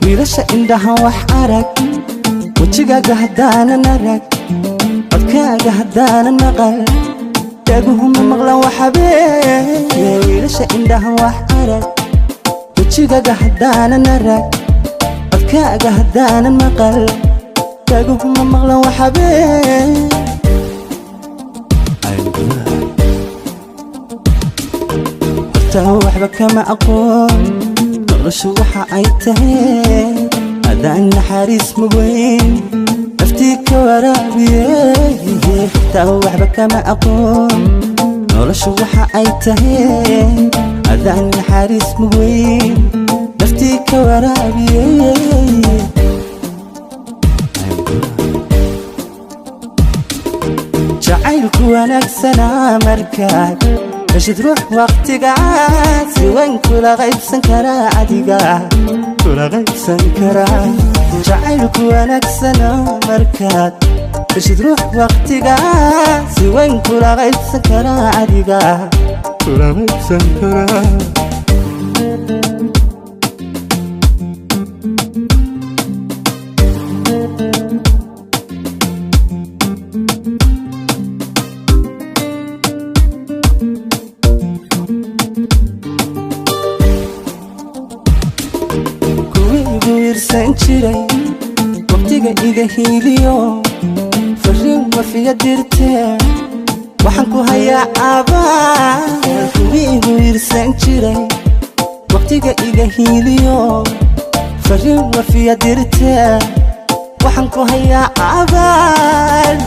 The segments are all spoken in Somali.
wiilasha indhaha wax arag wajigaaga haddaanan arag codkaaga haddaanan maqal dhaguhuma maqlan waxabee wiilasha indhaha wax arag wajigaaga haddaanan arag codkaaga haddaanan maqal dhaguhuma maqlan waxabee horta waxba kama aqoon noloshu waxa ay tahay adaan naxariis muweyn naftii ka waraabiye taa waxba kama aqoon noloshu waxa ay tahay adaan naxariis muweyn naftii ka waraabiye jacaylku wanaagsanaa markaad heshid ruux waqtigaas waan kula qaybsan karaa adiga kula qaybsan karaa jacaylku wanaagsana markaad heshid ruux waqtigaas waan kula qaybsan karaa adiga kula qaybsan karaa waqtiga iga hiiliyo fariin wafiya dirtee waxaan ku hayaa abaal kuwii igu yirsan jiray waqtiga iga hiiliyo fariin wafiya dirtee waxaan ku hayaa abaal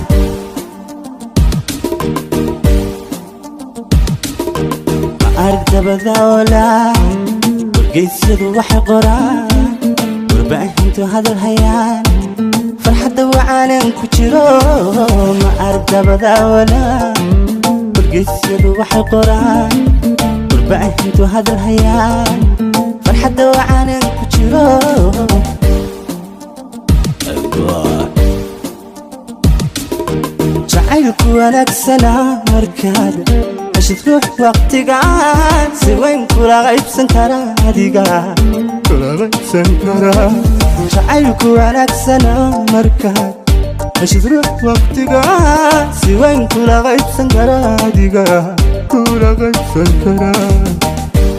ma arag dabada walaa wargeysyadu waxay qoraan warbaahintu hadal hayaan farxadda wacaanan ku jiro ma arag dabada walaa wargeysyadu waxay qoraan warbaahintu hadal hayaan farxadda wacaanan ku jiro jacaylku wanaagsanaa markaad heshid ruux waqtigaan si weyn kula qaybsan karaa adiga kula qaybsan karaa jacaylku wanaagsana markaad heshid ruux waqtigaan si weyn kula qaybsan karaa adiga kula qaybsan karaa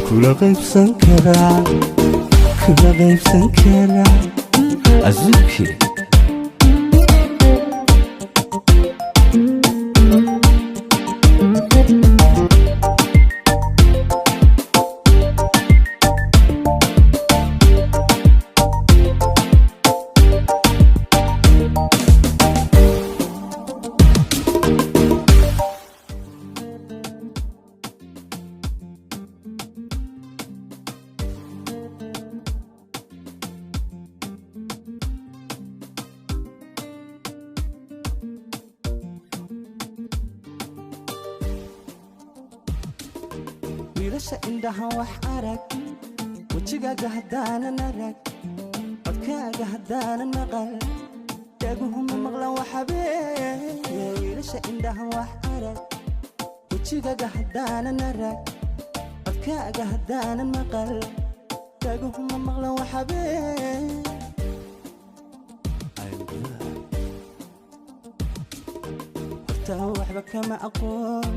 kula qaybsan karaa kula qaybsan karaa azuki wiilasha indhaha wax arag wajigaaga haddaanan arag codkaaga haddaanan maqal dhaguhuma maqlan waxabee wiilasha indhaha wax arag wajigaaga haddaanan arag codkaaga haddaanan maqal dhaguhuma maqlan waxabee horta waxba kama aqoon